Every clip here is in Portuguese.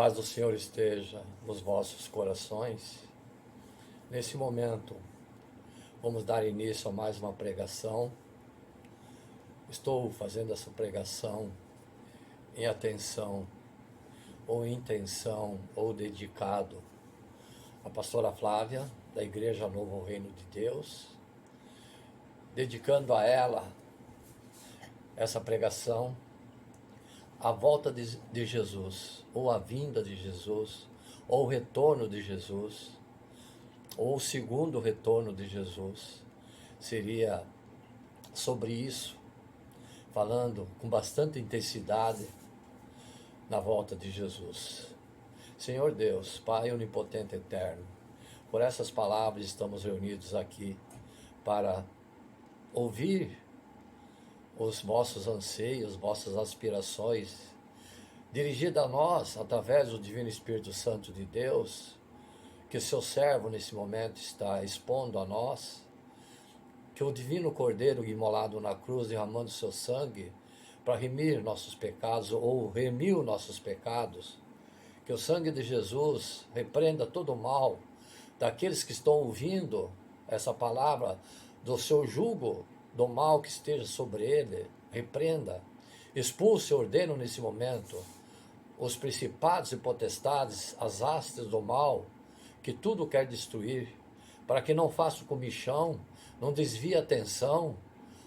Paz do Senhor esteja nos vossos corações. Nesse momento, vamos dar início a mais uma pregação. Estou fazendo essa pregação em atenção, ou intenção, ou dedicado à pastora Flávia, da Igreja Novo Reino de Deus, dedicando a ela essa pregação, a volta de Jesus, ou a vinda de Jesus, ou o retorno de Jesus, ou o segundo retorno de Jesus, seria sobre isso, falando com bastante intensidade na volta de Jesus. Senhor Deus, Pai onipotente eterno, por essas palavras estamos reunidos aqui para ouvir os vossos anseios, vossas aspirações, dirigida a nós através do Divino Espírito Santo de Deus, que o seu servo nesse momento está expondo a nós, que o Divino Cordeiro imolado na cruz, derramando seu sangue para remir nossos pecados, ou remiu nossos pecados, que o sangue de Jesus repreenda todo o mal daqueles que estão ouvindo essa palavra, do seu jugo, do mal que esteja sobre ele, repreenda, expulse, ordeno nesse momento, os principados e potestades, as hastes do mal, que tudo quer destruir, para que não faça comichão, não desvie a atenção,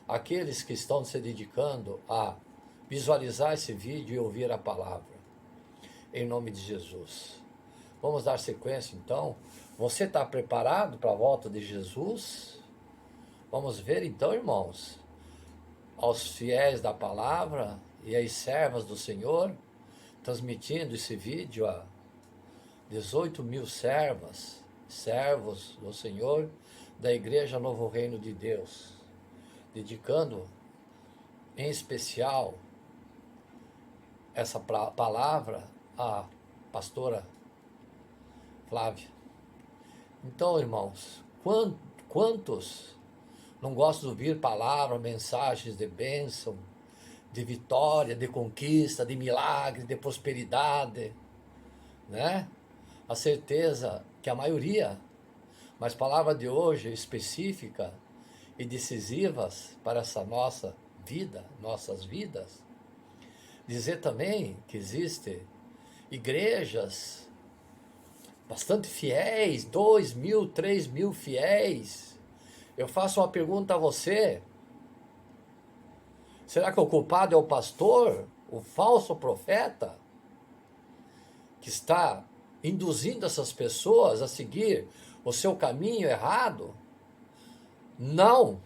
aqueles que estão se dedicando a visualizar esse vídeo e ouvir a palavra. Em nome de Jesus. Vamos dar sequência então. Você está preparado para a volta de Jesus? Vamos ver então, irmãos, aos fiéis da palavra e às servas do Senhor, transmitindo esse vídeo a 18 mil servos do Senhor, da Igreja Novo Reino de Deus, dedicando em especial essa palavra à pastora Flávia. Então, irmãos, quantos não gostam de ouvir palavras, mensagens de bênção, de vitória, de conquista, de milagre, de prosperidade, né? A certeza que a maioria, mas palavra de hoje específica e decisivas para essa nossa vida, nossas vidas, dizer também que existe igrejas bastante fiéis, 2.000, 3.000 fiéis. Eu faço uma pergunta a você: será que o culpado é o pastor, o falso profeta, que está induzindo essas pessoas a seguir o seu caminho errado? Não,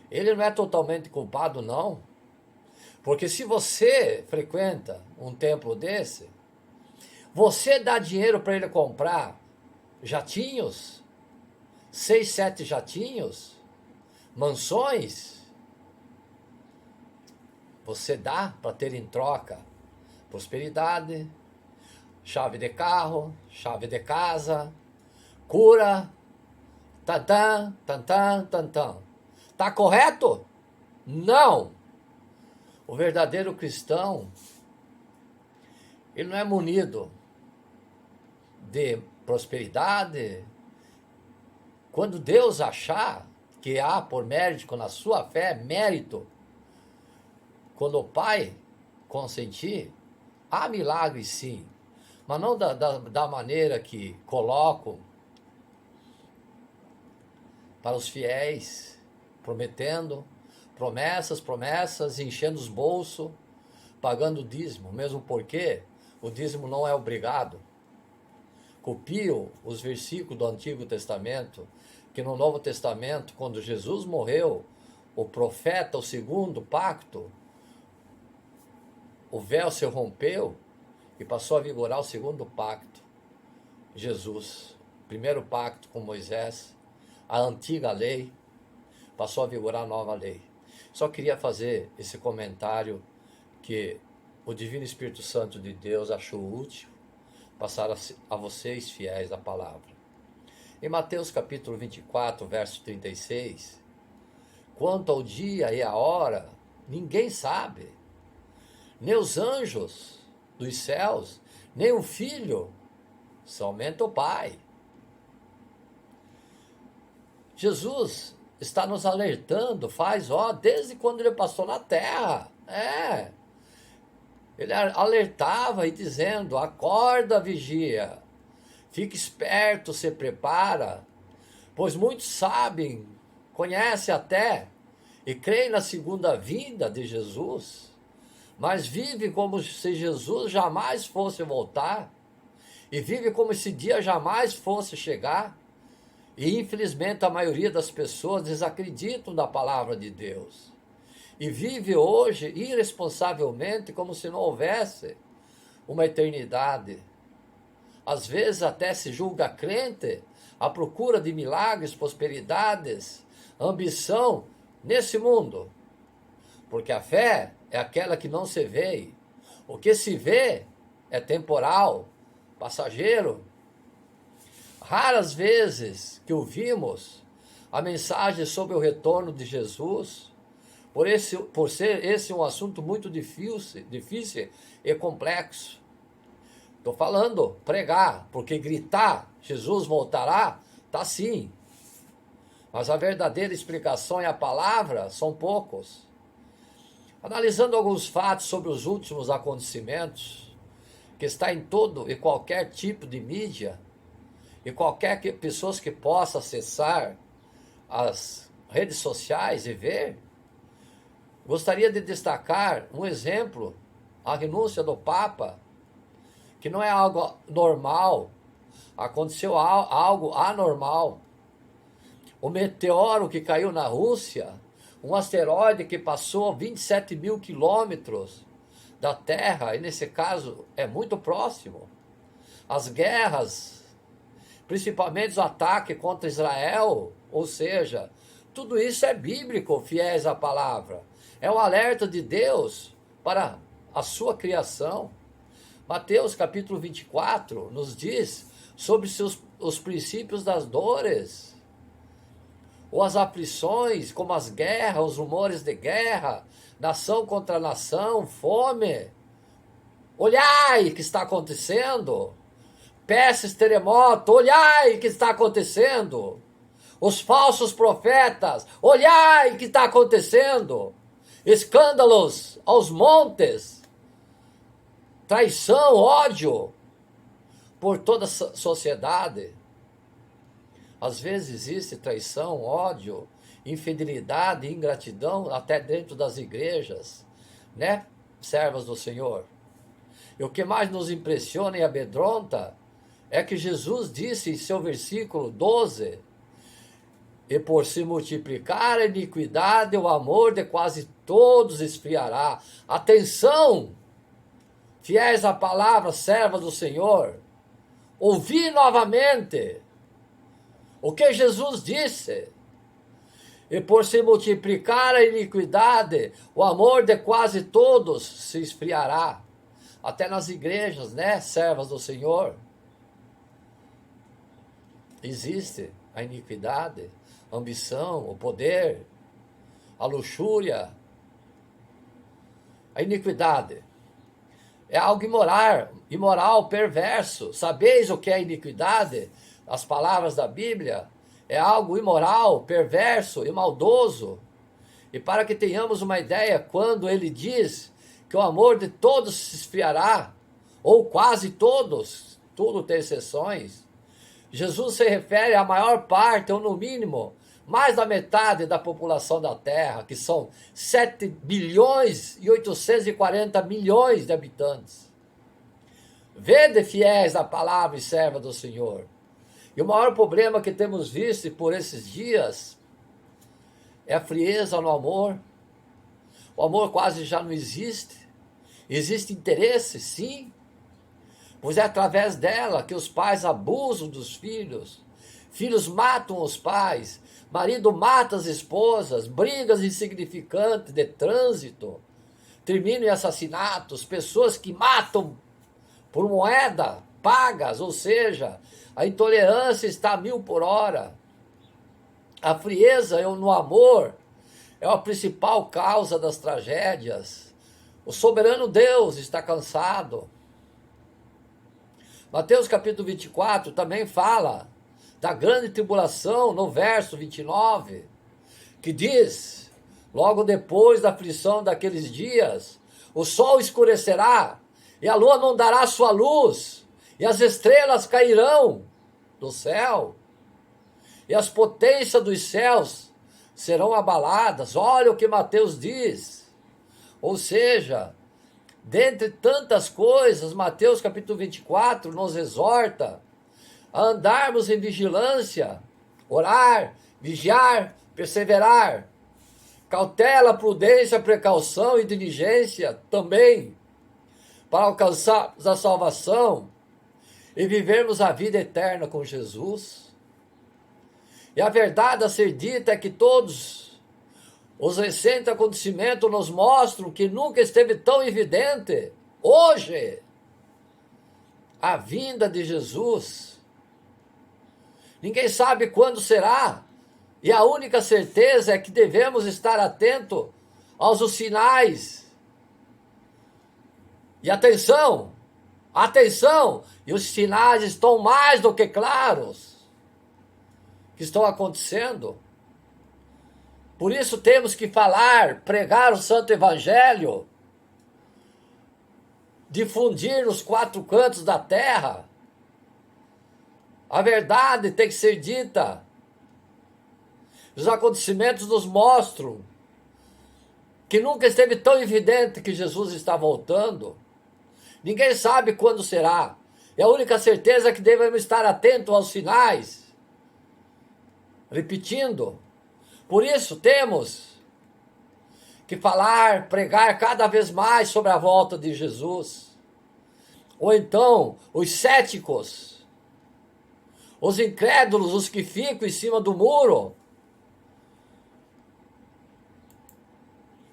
ele não é totalmente culpado, não. Porque se você frequenta um templo desse, você dá dinheiro para ele comprar jatinhos, 6, 7 jatinhos, mansões, você dá para ter em troca prosperidade, chave de carro, chave de casa, cura, tantã, tantã, tantã. Tá correto? Não. O verdadeiro cristão, ele não é munido de prosperidade. Quando Deus achar que há por mérito na sua fé, mérito, quando o Pai consentir, há milagres sim, mas não da maneira que colocam para os fiéis, prometendo promessas, enchendo os bolsos, pagando o dízimo, mesmo porque o dízimo não é obrigado. Copio os versículos do Antigo Testamento, que no Novo Testamento, quando Jesus morreu, o profeta, o segundo pacto, o véu se rompeu e passou a vigorar o segundo pacto. Jesus, primeiro pacto com Moisés, a antiga lei, passou a vigorar a nova lei. Só queria fazer esse comentário que o Divino Espírito Santo de Deus achou útil passar a vocês fiéis da palavra. Em Mateus capítulo 24, verso 36, quanto ao dia e a hora, ninguém sabe, nem os anjos dos céus, nem o filho, somente o Pai. Jesus está nos alertando, desde quando ele passou na terra. Ele alertava e dizendo: acorda, vigia, fique esperto, se prepara, pois muitos sabem, conhecem até e creem na segunda vinda de Jesus, mas vivem como se Jesus jamais fosse voltar, e vivem como se esse dia jamais fosse chegar. E infelizmente a maioria das pessoas desacreditam da palavra de Deus e vive hoje irresponsavelmente como se não houvesse uma eternidade. Às vezes até se julga crente à procura de milagres, prosperidades, ambição nesse mundo. Porque a fé é aquela que não se vê. O que se vê é temporal, passageiro. Raras vezes que ouvimos a mensagem sobre o retorno de Jesus, por ser esse um assunto muito difícil e complexo. Estou falando pregar, porque gritar Jesus voltará, tá sim. Mas a verdadeira explicação e a palavra são poucos. Analisando alguns fatos sobre os últimos acontecimentos, que está em todo e qualquer tipo de mídia, e pessoas que possa acessar as redes sociais e ver, gostaria de destacar um exemplo, a renúncia do Papa, que não é algo normal, aconteceu algo anormal. O meteoro que caiu na Rússia, um asteroide que passou 27 mil quilômetros da Terra, e nesse caso é muito próximo. As guerras, principalmente os ataques contra Israel, ou seja, tudo isso é bíblico, fiéis à palavra. É um alerta de Deus para a sua criação. Mateus capítulo 24 nos diz sobre os princípios das dores, ou as aflições, como as guerras, os rumores de guerra, nação contra nação, fome. Olhai o que está acontecendo. Pestes, terremoto, olhai o que está acontecendo. Os falsos profetas, olhai o que está acontecendo. Escândalos aos montes. Traição, ódio por toda a sociedade. Às vezes existe traição, ódio, infidelidade, ingratidão até dentro das igrejas, né? Servas do Senhor. E o que mais nos impressiona e amedronta é que Jesus disse em seu versículo 12: e por se multiplicar a iniquidade, o amor de quase todos esfriará. Atenção, fiéis à palavra, serva do Senhor, ouvi novamente o que Jesus disse. E por se multiplicar a iniquidade, o amor de quase todos se esfriará. Até nas igrejas, né, servas do Senhor, existe a iniquidade, a ambição, o poder, a luxúria. A iniquidade é algo imoral, perverso. Sabeis o que é iniquidade? As palavras da Bíblia é algo imoral, perverso e maldoso. E para que tenhamos uma ideia, quando ele diz que o amor de todos se esfriará, ou quase todos, tudo tem exceções, Jesus se refere à maior parte, ou no mínimo, mais da metade da população da Terra, que são 7 bilhões e 840 milhões de habitantes. Vede, fiéis da palavra e serva do Senhor. E o maior problema que temos visto por esses dias é a frieza no amor. O amor quase já não existe. Existe interesse, sim, pois é através dela que os pais abusam dos filhos. Filhos matam os pais, marido mata as esposas, brigas insignificantes de trânsito, terminam em assassinatos, pessoas que matam por moeda pagas, ou seja, a intolerância está a 1000 por hora. A frieza no amor é a principal causa das tragédias. O soberano Deus está cansado. Mateus capítulo 24 também fala da grande tribulação no verso 29, que diz: logo depois da aflição daqueles dias, o sol escurecerá, e a lua não dará sua luz, e as estrelas cairão do céu, e as potências dos céus serão abaladas. Olha o que Mateus diz. Ou seja, dentre tantas coisas, Mateus capítulo 24 nos exorta a andarmos em vigilância, orar, vigiar, perseverar, cautela, prudência, precaução e diligência também, para alcançarmos a salvação e vivermos a vida eterna com Jesus. E a verdade a ser dita é que todos os recentes acontecimentos nos mostram que nunca esteve tão evidente, hoje, a vinda de Jesus. Ninguém sabe quando será, e a única certeza é que devemos estar atentos aos sinais. E atenção, atenção, e os sinais estão mais do que claros, que estão acontecendo. Por isso temos que falar, pregar o Santo Evangelho, difundir nos quatro cantos da terra. A verdade tem que ser dita. Os acontecimentos nos mostram que nunca esteve tão evidente que Jesus está voltando. Ninguém sabe quando será. E a única certeza é que devemos estar atentos aos sinais. Repetindo, por isso temos que falar, pregar cada vez mais sobre a volta de Jesus. Ou então, os céticos, os incrédulos, os que ficam em cima do muro,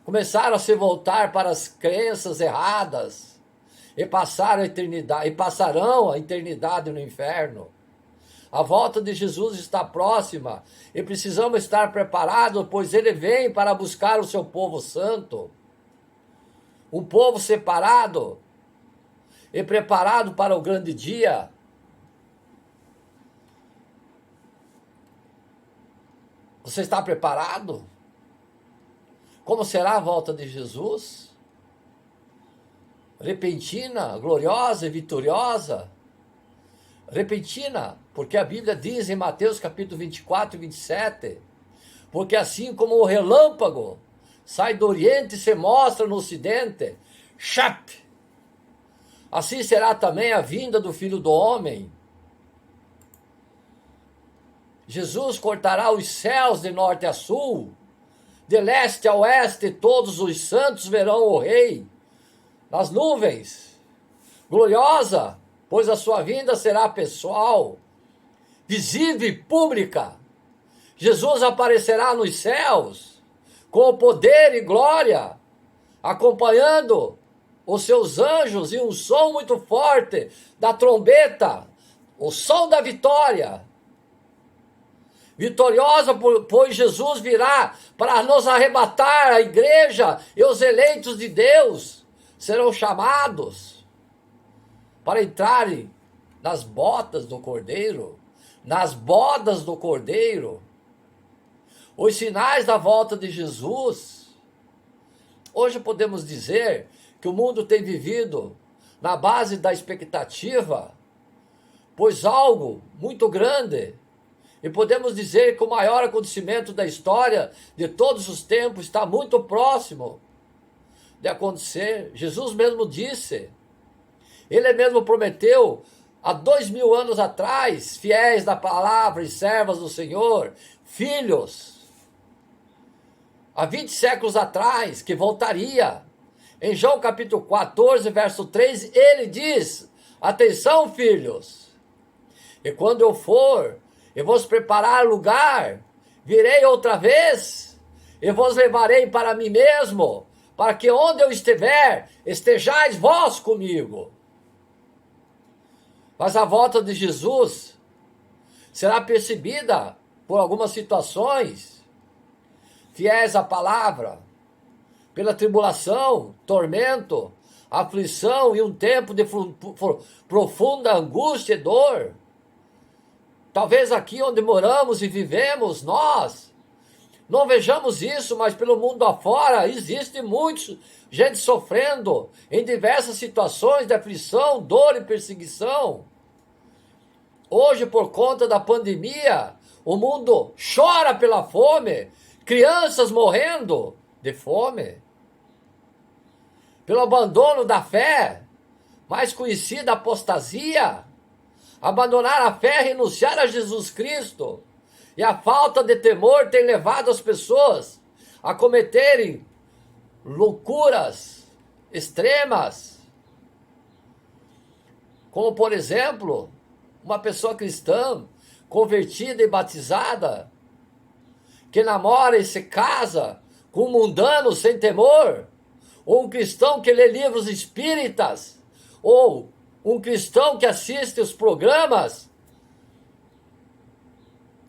começaram a se voltar para as crenças erradas e passaram a eternidade, e passarão a eternidade no inferno. A volta de Jesus está próxima e precisamos estar preparados, pois ele vem para buscar o seu povo santo, um povo separado e preparado para o grande dia. Você está preparado? Como será a volta de Jesus? Repentina, gloriosa e vitoriosa? Repentina, porque a Bíblia diz em Mateus capítulo 24 e 27, porque assim como o relâmpago sai do oriente e se mostra no ocidente, chap, assim será também a vinda do Filho do Homem. Jesus cortará os céus de norte a sul, de leste a oeste, e todos os santos verão o Rei nas nuvens, gloriosa, pois a sua vinda será pessoal, visível e pública. Jesus aparecerá nos céus com poder e glória, acompanhando os seus anjos e um som muito forte da trombeta, o som da vitória. Vitoriosa, pois Jesus virá para nos arrebatar. A igreja e os eleitos de Deus serão chamados para entrarem nas botas do Cordeiro, nas bodas do Cordeiro. Os sinais da volta de Jesus. Hoje podemos dizer que o mundo tem vivido na base da expectativa, pois algo muito grande, e podemos dizer que o maior acontecimento da história de todos os tempos está muito próximo de acontecer. Jesus mesmo disse, ele mesmo prometeu há 2000 anos atrás, fiéis da palavra e servas do Senhor, filhos, há 20 séculos atrás, que voltaria. Em João capítulo 14, verso 3, ele diz, atenção filhos, e quando eu for, eu vos preparar lugar, virei outra vez, e vos levarei para mim mesmo, para que onde eu estiver, estejais vós comigo. Mas a volta de Jesus será percebida por algumas situações, fiéis à palavra, pela tribulação, tormento, aflição e um tempo de profunda angústia e dor. Talvez aqui onde moramos e vivemos, nós não vejamos isso, mas pelo mundo afora existe muita gente sofrendo em diversas situações de aflição, dor e perseguição. Hoje, por conta da pandemia, o mundo chora pela fome, crianças morrendo de fome, pelo abandono da fé, mais conhecida apostasia, abandonar a fé, renunciar a Jesus Cristo, e a falta de temor tem levado as pessoas a cometerem loucuras extremas, como por exemplo, uma pessoa cristã, convertida e batizada, que namora e se casa com um mundano sem temor, ou um cristão que lê livros espíritas, ou um cristão que assiste os programas,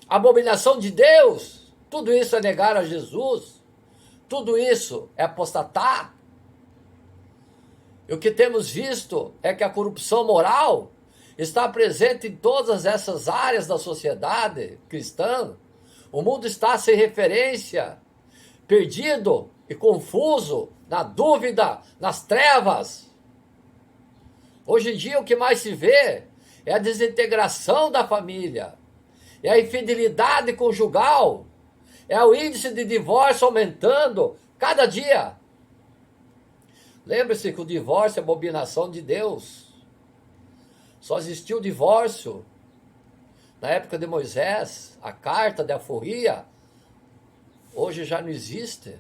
abominação de Deus, tudo isso é negar a Jesus, tudo isso é apostatar. E o que temos visto é que a corrupção moral está presente em todas essas áreas da sociedade cristã. O mundo está sem referência, perdido e confuso, na dúvida, nas trevas. Hoje em dia o que mais se vê é a desintegração da família, é a infidelidade conjugal, é o índice de divórcio aumentando cada dia. Lembre-se que o divórcio é abominação de Deus. Só existiu o divórcio na época de Moisés, a carta de alforria. Hoje já não existe.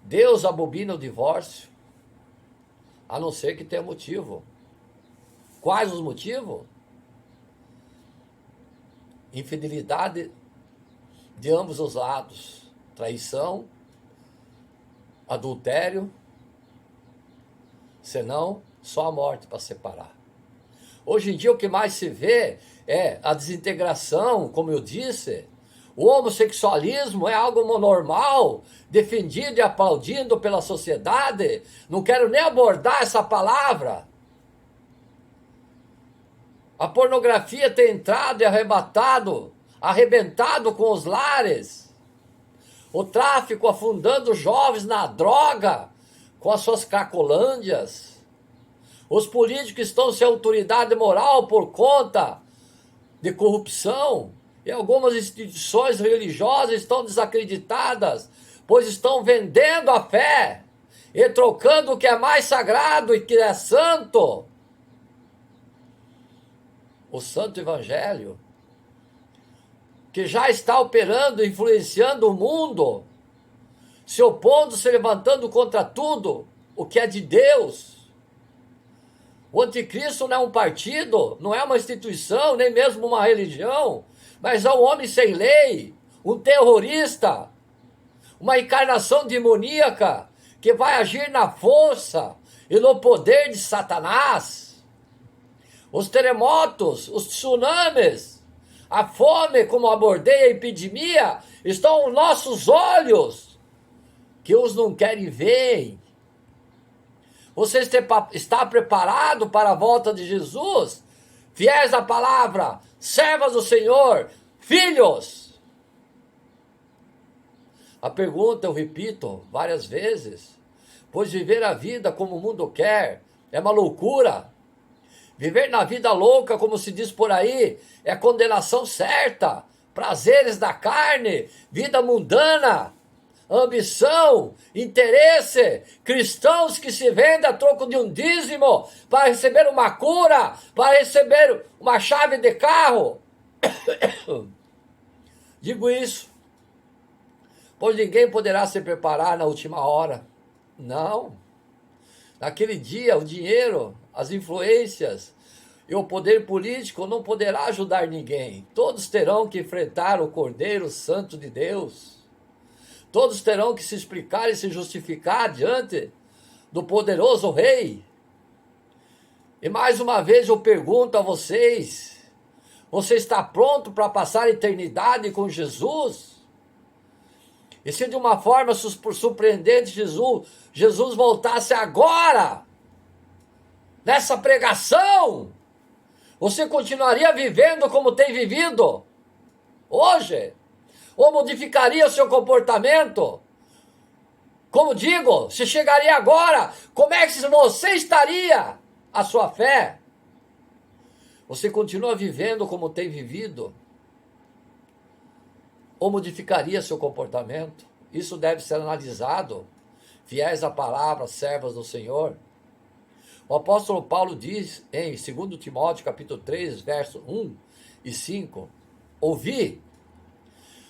Deus abomina o divórcio, a não ser que tenha motivo. Quais os motivos? Infidelidade de ambos os lados, traição, adultério, senão só a morte para separar. Hoje em dia o que mais se vê é a desintegração, como eu disse. O homossexualismo é algo normal, defendido e aplaudido pela sociedade. Não quero nem abordar essa palavra. A pornografia tem entrado e arrebentado com os lares. O tráfico afundando os jovens na droga, com as suas cracolândias. Os políticos estão sem autoridade moral por conta de corrupção. E algumas instituições religiosas estão desacreditadas, pois estão vendendo a fé e trocando o que é mais sagrado e que é santo. O Santo Evangelho, que já está operando, influenciando o mundo, se opondo, se levantando contra tudo o que é de Deus. O anticristo não é um partido, não é uma instituição, nem mesmo uma religião, mas é um homem sem lei, um terrorista, uma encarnação demoníaca que vai agir na força e no poder de Satanás. Os terremotos, os tsunamis, a fome, como abordei, a epidemia, estão aos nossos olhos, que os não querem ver. Você está preparado para a volta de Jesus? Fiéis à palavra, servas do Senhor, filhos. A pergunta eu repito várias vezes, pois viver a vida como o mundo quer é uma loucura. Viver na vida louca, como se diz por aí, é condenação certa. Prazeres da carne, vida mundana, ambição, interesse, cristãos que se vendem a troco de um dízimo para receber uma cura, para receber uma chave de carro. Digo isso, pois ninguém poderá se preparar na última hora. Não. Naquele dia, o dinheiro, as influências e o poder político não poderá ajudar ninguém. Todos terão que enfrentar o Cordeiro Santo de Deus. Todos terão que se explicar e se justificar diante do poderoso Rei. E mais uma vez eu pergunto a vocês, você está pronto para passar a eternidade com Jesus? E se de uma forma surpreendente Jesus voltasse agora, nessa pregação, você continuaria vivendo como tem vivido hoje? Ou modificaria o seu comportamento? Como digo, se chegaria agora, como é que você estaria a sua fé? Você continua vivendo como tem vivido? Ou modificaria seu comportamento? Isso deve ser analisado. Fiéis à palavra, servas do Senhor. O apóstolo Paulo diz em 2 Timóteo capítulo 3, verso 1 e 5, ouvi,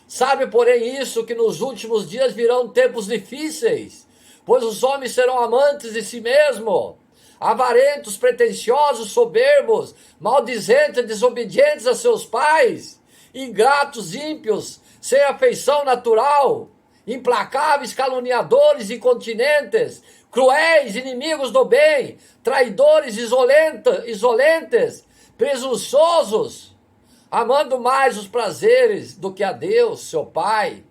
sabe porém isso, que nos últimos dias virão tempos difíceis, pois os homens serão amantes de si mesmos, avarentos, pretensiosos, soberbos, maldizentes, desobedientes a seus pais, ingratos, ímpios, sem afeição natural, implacáveis, caluniadores, incontinentes, cruéis, inimigos do bem, traidores, insolentes, presunçosos, amando mais os prazeres do que a Deus, seu Pai,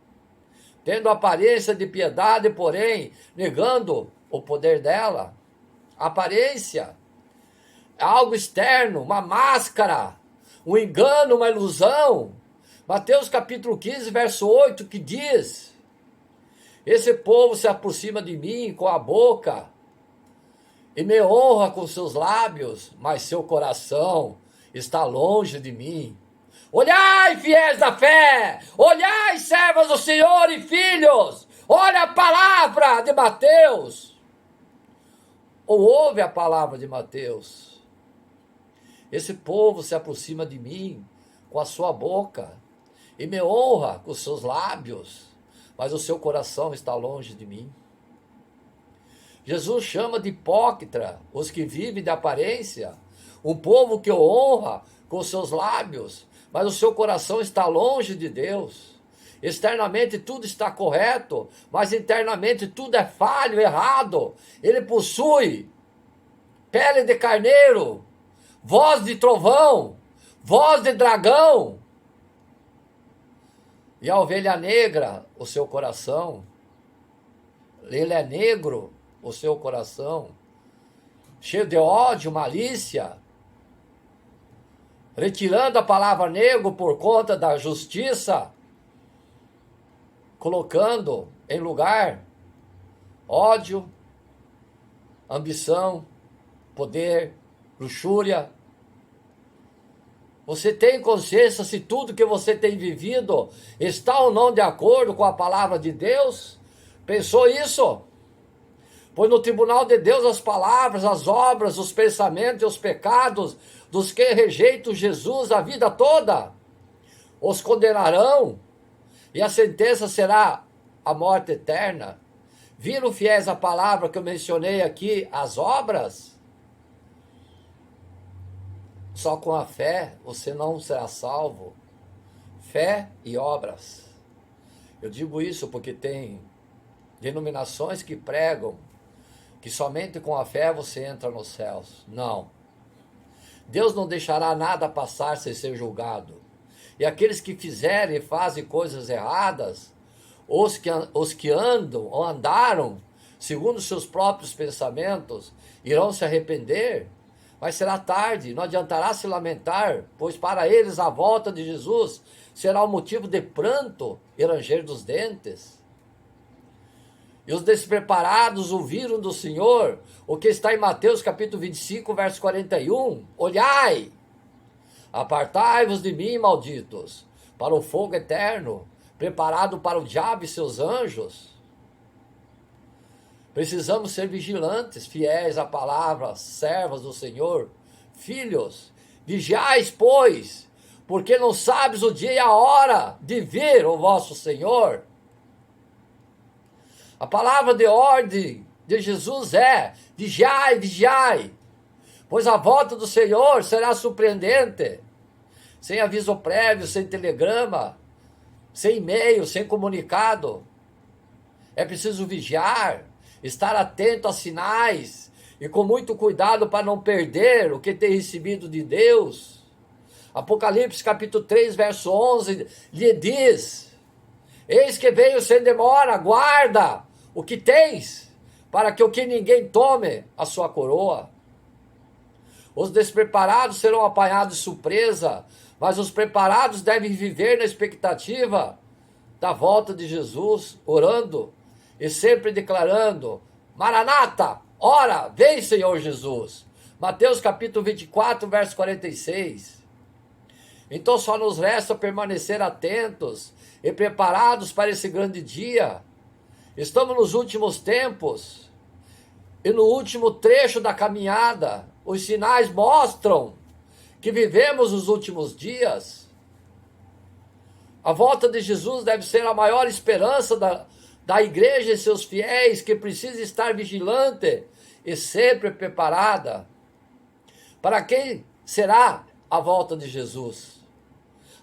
tendo aparência de piedade, porém, negando o poder dela. Aparência é algo externo, uma máscara, um engano, uma ilusão. Mateus capítulo 15, verso 8, que diz: esse povo se aproxima de mim com a boca e me honra com seus lábios, mas seu coração está longe de mim. Olhai, fiéis da fé! Olhai, servas do Senhor e filhos! Olha a palavra de Mateus! Ou ouve a palavra de Mateus? Esse povo se aproxima de mim com a sua boca e me honra com seus lábios, mas o seu coração está longe de mim. Jesus chama de hipócrita os que vivem de aparência, um povo que o honra com seus lábios, mas o seu coração está longe de Deus. Externamente tudo está correto, mas internamente tudo é falho, errado. Ele possui pele de carneiro, voz de trovão, voz de dragão. E a ovelha negra, o seu coração, ele é negro, o seu coração, cheio de ódio, malícia, retirando a palavra negro por conta da justiça, colocando em lugar ódio, ambição, poder, luxúria. Você tem consciência se tudo que você tem vivido está ou não de acordo com a palavra de Deus? Pensou isso? Pois no tribunal de Deus as palavras, as obras, os pensamentos e os pecados dos que rejeitam Jesus a vida toda os condenarão, e a sentença será a morte eterna. Viram, fiéis, a palavra que eu mencionei aqui, as obras? Só com a fé você não será salvo. Fé e obras. Eu digo isso porque tem denominações que pregam que somente com a fé você entra nos céus. Não. Deus não deixará nada passar sem ser julgado. E aqueles que fizerem e fazem coisas erradas, os que andam ou andaram segundo seus próprios pensamentos, irão se arrepender. Mas será tarde, não adiantará se lamentar, pois para eles a volta de Jesus será um motivo de pranto e ranger dos dentes. E os despreparados ouviram do Senhor o que está em Mateus capítulo 25, verso 41. Olhai, apartai-vos de mim, malditos, para o fogo eterno, preparado para o diabo e seus anjos. Precisamos ser vigilantes, fiéis à palavra, servas do Senhor, filhos. Vigiais, pois, porque não sabes o dia e a hora de vir o vosso Senhor. A palavra de ordem de Jesus é: vigiai, vigiai, pois a volta do Senhor será surpreendente, sem aviso prévio, sem telegrama, sem e-mail, sem comunicado. É preciso vigiar, estar atento a sinais e com muito cuidado para não perder o que tem recebido de Deus. Apocalipse capítulo 3, verso 11, lhe diz: eis que veio sem demora, guarda o que tens, para que o que ninguém tome a sua coroa. Os despreparados serão apanhados de surpresa, mas os preparados devem viver na expectativa da volta de Jesus, orando e sempre declarando: Maranata, ora, vem Senhor Jesus. Mateus capítulo 24, verso 46. Então só nos resta permanecer atentos e preparados para esse grande dia. Estamos nos últimos tempos e no último trecho da caminhada. Os sinais mostram que vivemos os últimos dias. A volta de Jesus deve ser a maior esperança da igreja e seus fiéis, que precisa estar vigilante e sempre preparada. Para quem será a volta de Jesus?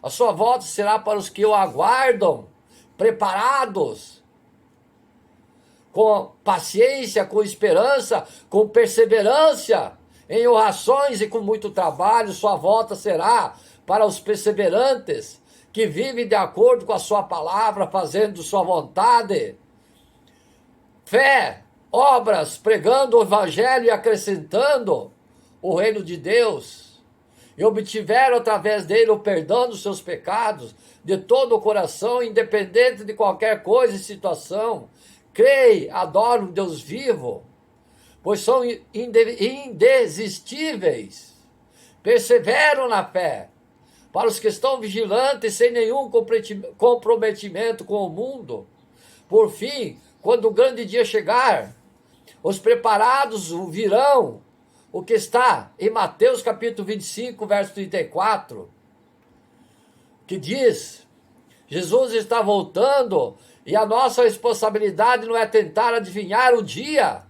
A sua volta será para os que o aguardam, preparados, com paciência, com esperança, com perseverança, em orações e com muito trabalho. Sua volta será para os perseverantes, que vivem de acordo com a sua palavra, fazendo sua vontade. Fé, obras, pregando o evangelho e acrescentando o reino de Deus. E obtiveram através dele o perdão dos seus pecados, de todo o coração, independente de qualquer coisa e situação. Creem, adoram o Deus vivo, pois são indesistíveis. Perseveram na fé. Para os que estão vigilantes, sem nenhum comprometimento com o mundo. Por fim, quando o grande dia chegar, os preparados virão. O que está em Mateus capítulo 25, verso 34, que diz: Jesus está voltando e a nossa responsabilidade não é tentar adivinhar o dia,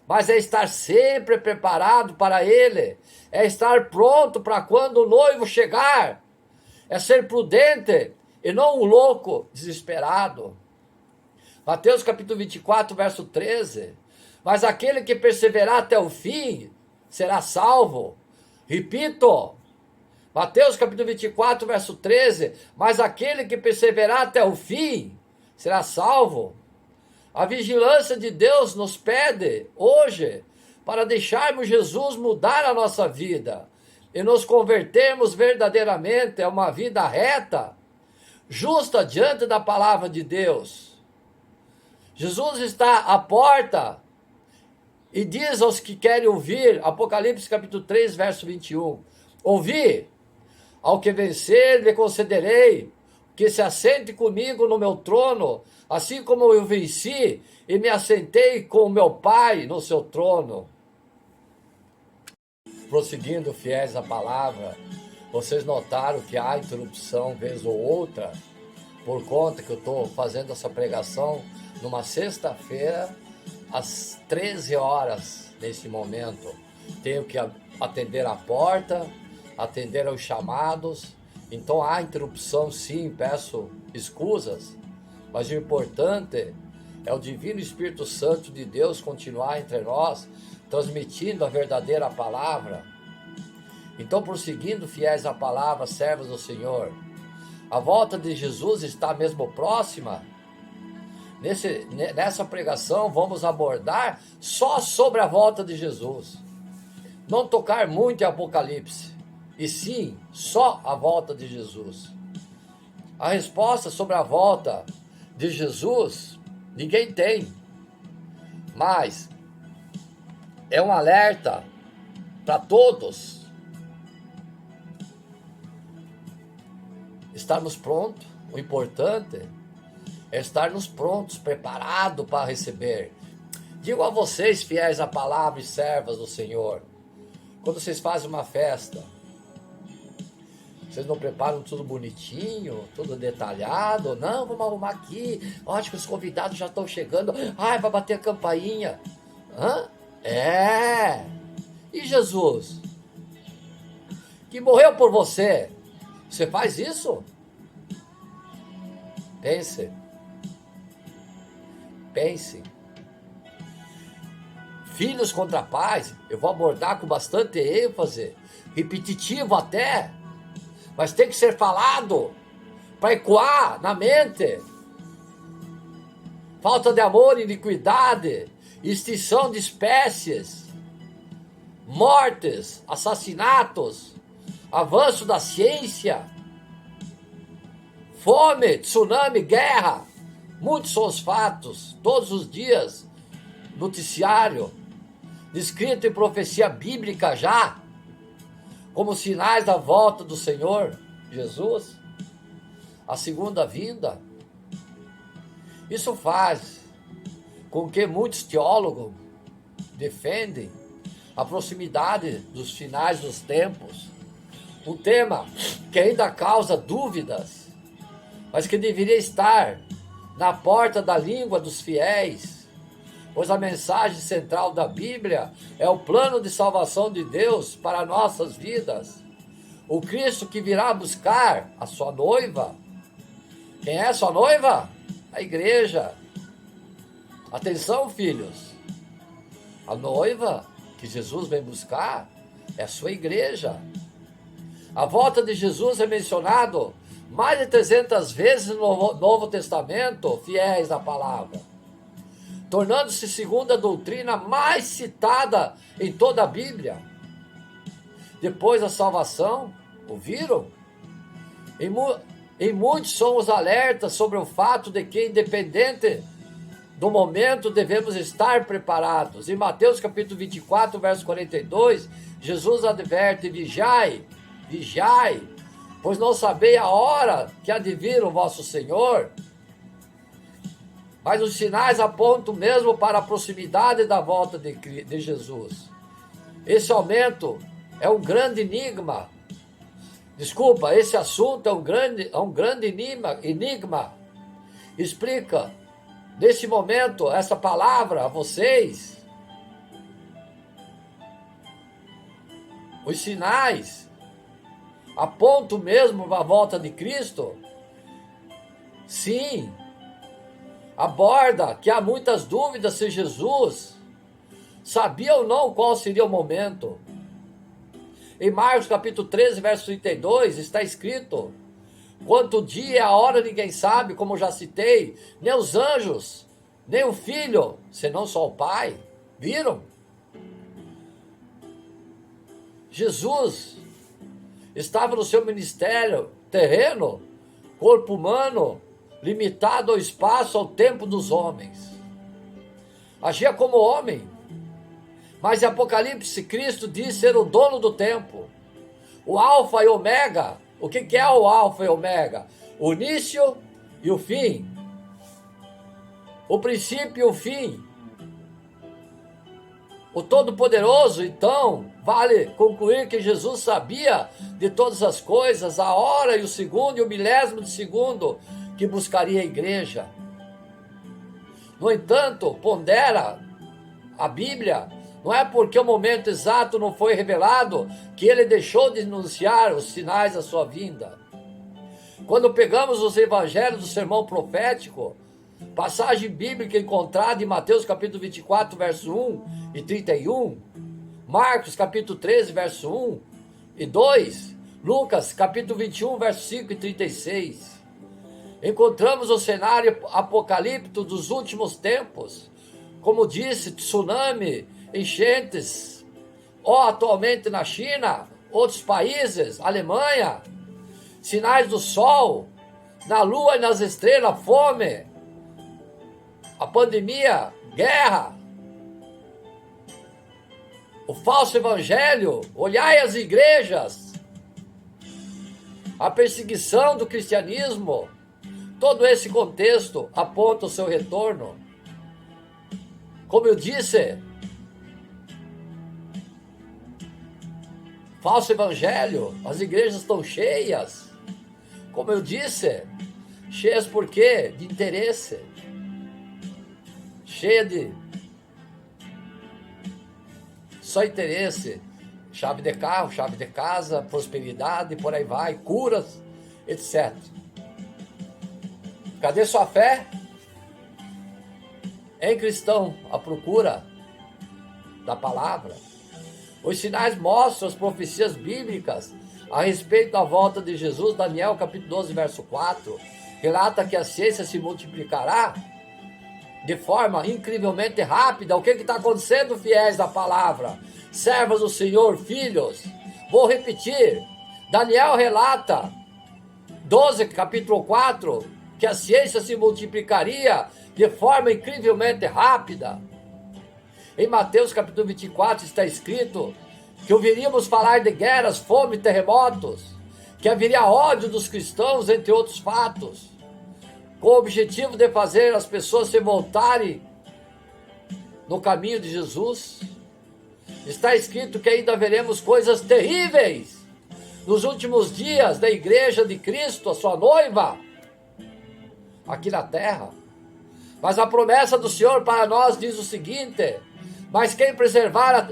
mas é estar sempre preparado para ele, é estar pronto para quando o noivo chegar, é ser prudente e não um louco desesperado. Mateus capítulo 24, verso 13, mas aquele que perseverar até o fim será salvo. Repito, Mateus capítulo 24, verso 13, mas aquele que perseverar até o fim será salvo. A vigilância de Deus nos pede hoje para deixarmos Jesus mudar a nossa vida e nos convertermos verdadeiramente a uma vida reta, justa diante da palavra de Deus. Jesus está à porta e diz aos que querem ouvir, Apocalipse capítulo 3, verso 21, ouvi, ao que vencer lhe concederei, que se assente comigo no meu trono, assim como eu venci e me assentei com o meu Pai no seu trono. Prosseguindo fiéis à palavra, vocês notaram que há interrupção vez ou outra, por conta que eu estou fazendo essa pregação numa sexta-feira, às 13 horas, nesse momento. Tenho que atender a porta, atender aos chamados, então há interrupção sim, peço escusas, mas o importante é o Divino Espírito Santo de Deus continuar entre nós, transmitindo a verdadeira palavra. Então, prosseguindo fiéis à palavra, servos do Senhor, a volta de Jesus está mesmo próxima. Nessa pregação vamos abordar só sobre a volta de Jesus. Não tocar muito em Apocalipse, e sim, só a volta de Jesus. A resposta sobre a volta de Jesus, ninguém tem. Mas é um alerta para todos estarmos prontos. O importante é estarmos prontos, preparados para receber. Digo a vocês, fiéis à palavra e servas do Senhor, quando vocês fazem uma festa, vocês não preparam tudo bonitinho, tudo detalhado? Não, vamos arrumar aqui. Acho que os convidados já estão chegando. Ai, vai bater a campainha. Hã? É. E Jesus, que morreu por você, você faz isso? Pense. Pense. Filhos contra pais, eu vou abordar com bastante ênfase, repetitivo até, mas tem que ser falado para ecoar na mente. Falta de amor, iniquidade, extinção de espécies. mortes, assassinatos, avanço da ciência, fome, tsunami, guerra. Muitos são os fatos, todos os dias, noticiário, descrito em profecia bíblica já, como sinais da volta do Senhor Jesus, a segunda vinda. Isso faz com que muitos teólogos defendem a proximidade dos finais dos tempos, um tema que ainda causa dúvidas, mas que deveria estar na porta da língua dos fiéis, pois a mensagem central da Bíblia é o plano de salvação de Deus para nossas vidas. O Cristo que virá buscar a sua noiva. Quem é a sua noiva? A igreja. Atenção, filhos. A noiva que Jesus vem buscar é a sua igreja. A volta de Jesus é mencionado mais de 300 vezes no Novo Testamento, fiéis à palavra, tornando-se segundo a doutrina mais citada em toda a Bíblia. Depois da salvação, ouviram? Em muitos são os alertas sobre o fato de que, independente do momento, devemos estar preparados. Em Mateus capítulo 24, verso 42, Jesus adverte: vigiai, vigiai, pois não sabeis a hora que há de vir o vosso Senhor. Mas os sinais apontam mesmo para a proximidade da volta de Jesus. Esse aumento é um grande enigma. Desculpa, esse assunto é um grande enigma. Explica, nesse momento, essa palavra a vocês. Os sinais apontam mesmo para a volta de Cristo? Sim. Aborda que há muitas dúvidas se Jesus sabia ou não qual seria o momento. Em Marcos capítulo 13, verso 32, está escrito: quanto o dia e a hora ninguém sabe, como já citei, nem os anjos, nem o Filho, senão só o Pai. Viram? Jesus estava no seu ministério terreno, corpo humano, limitado ao espaço, ao tempo dos homens. Agia como homem. Mas em Apocalipse, Cristo diz ser o dono do tempo. O alfa e ômega. O que é o alfa e ômega? O início e o fim. O princípio e o fim. O Todo-Poderoso. Então, vale concluir que Jesus sabia de todas as coisas, a hora e o segundo e o milésimo de segundo que buscaria a igreja. No entanto, pondera a Bíblia, não é porque o momento exato não foi revelado que ele deixou de anunciar os sinais da sua vinda. Quando pegamos os evangelhos do sermão profético, passagem bíblica encontrada em Mateus capítulo 24, verso 1 e 31, Marcos capítulo 13, verso 1 e 2, Lucas capítulo 21, verso 5 e 36, encontramos o cenário apocalíptico dos últimos tempos, como disse, tsunami, enchentes, ou atualmente na China, outros países, Alemanha, sinais do sol, na lua e nas estrelas, fome, a pandemia, guerra, o falso evangelho, olhai as igrejas, a perseguição do cristianismo. Todo esse contexto aponta o seu retorno. Como eu disse, falso evangelho, as igrejas estão cheias. Como eu disse, cheias por quê? De interesse. Cheia de só interesse. Chave de carro, chave de casa, prosperidade, por aí vai, curas, etc. Cadê sua fé? Em cristão, a procura da palavra. Os sinais mostram as profecias bíblicas a respeito da volta de Jesus. Daniel capítulo 12, verso 4, relata que a ciência se multiplicará de forma incrivelmente rápida. O que está acontecendo, fiéis da palavra? Servos do Senhor, filhos. Vou repetir. Daniel relata, 12, capítulo 4, que a ciência se multiplicaria de forma incrivelmente rápida. Em Mateus capítulo 24 está escrito que ouviríamos falar de guerras, fome, terremotos, que haveria ódio dos cristãos, entre outros fatos, com o objetivo de fazer as pessoas se voltarem no caminho de Jesus. Está escrito que ainda veremos coisas terríveis nos últimos dias da igreja de Cristo, a sua noiva, aqui na terra. Mas a promessa do Senhor para nós diz o seguinte: mas quem perseverar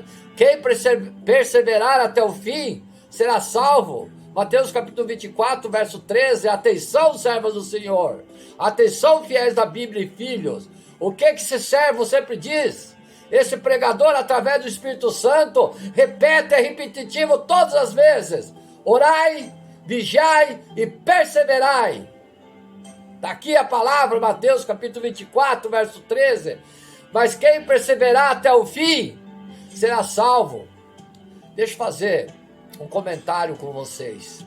até o fim será salvo. Mateus capítulo 24, verso 13. Atenção, servos do Senhor. Atenção, fiéis da Bíblia e filhos. O que esse servo sempre diz? Esse pregador, através do Espírito Santo, repete, é repetitivo todas as vezes: orai, vigiai e perseverai. Daqui a palavra, Mateus capítulo 24, verso 13. Mas quem perseverar até o fim será salvo. Deixa eu fazer um comentário com vocês.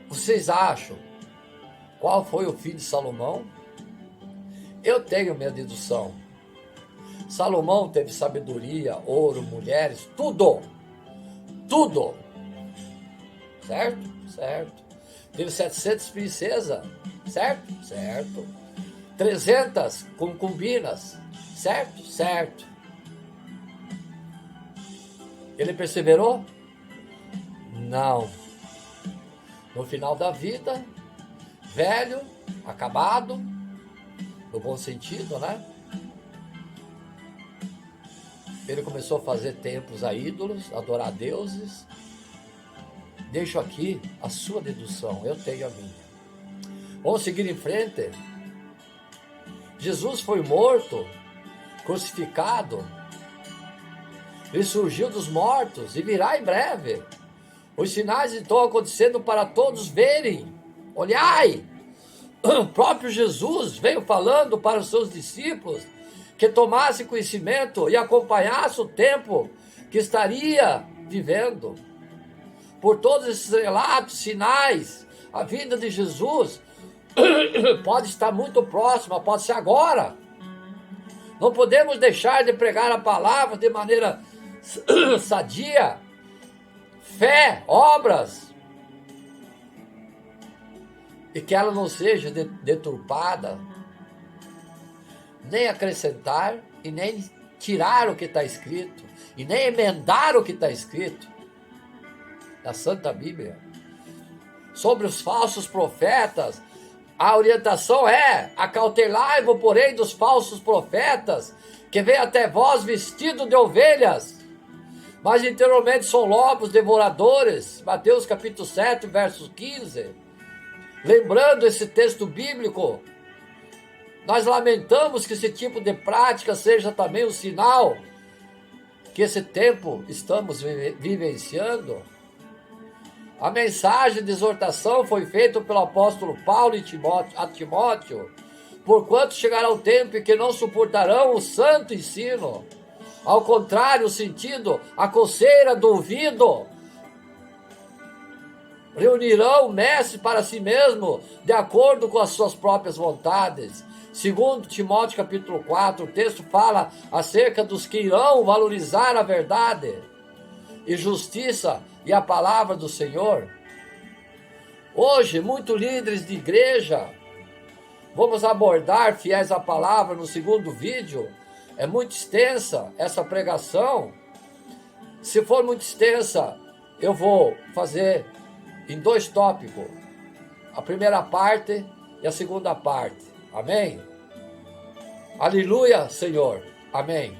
Vocês acham qual foi o fim de Salomão? Eu tenho minha dedução. Salomão teve sabedoria, ouro, mulheres, tudo. Tudo. Certo? Certo. Teve 700 princesas. Certo? Certo. 300 concubinas. Certo? Certo. Ele perseverou? Não. No final da vida, velho, acabado, no bom sentido, né? Ele começou a fazer templos a ídolos, adorar deuses. Deixo aqui a sua dedução, eu tenho a minha. Vamos seguir em frente. Jesus foi morto, crucificado, ele surgiu dos mortos e virá em breve. Os sinais estão acontecendo para todos verem. Olhai! O próprio Jesus veio falando para os seus discípulos que tomassem conhecimento e acompanhassem o tempo que estaria vivendo. Por todos esses relatos, sinais, a vinda de Jesus pode estar muito próxima, pode ser agora. Não podemos deixar de pregar a palavra de maneira sadia, fé, obras, e que ela não seja deturpada, nem acrescentar e nem tirar o que está escrito, e nem emendar o que está escrito na Santa Bíblia. Sobre os falsos profetas, a orientação é: acautelai-vos, porém, dos falsos profetas, que vêm até vós vestidos de ovelhas, mas interiormente são lobos devoradores. Mateus capítulo 7, verso 15. Lembrando esse texto bíblico, nós lamentamos que esse tipo de prática seja também um sinal que esse tempo estamos vivenciando. A mensagem de exortação foi feita pelo apóstolo Paulo a Timóteo: porquanto chegará o tempo em que não suportarão o santo ensino. Ao contrário, o sentido, a coceira do ouvido, reunirão o mestre para si mesmo, de acordo com as suas próprias vontades. Segundo Timóteo capítulo 4, o texto fala acerca dos que irão valorizar a verdade e justiça e a palavra do Senhor. Hoje, muitos líderes de igreja, vamos abordar, fiéis à palavra, no segundo vídeo. É muito extensa essa pregação. Se for muito extensa, eu vou fazer em 2 tópicos: a primeira parte e a segunda parte. Amém? Aleluia, Senhor. Amém.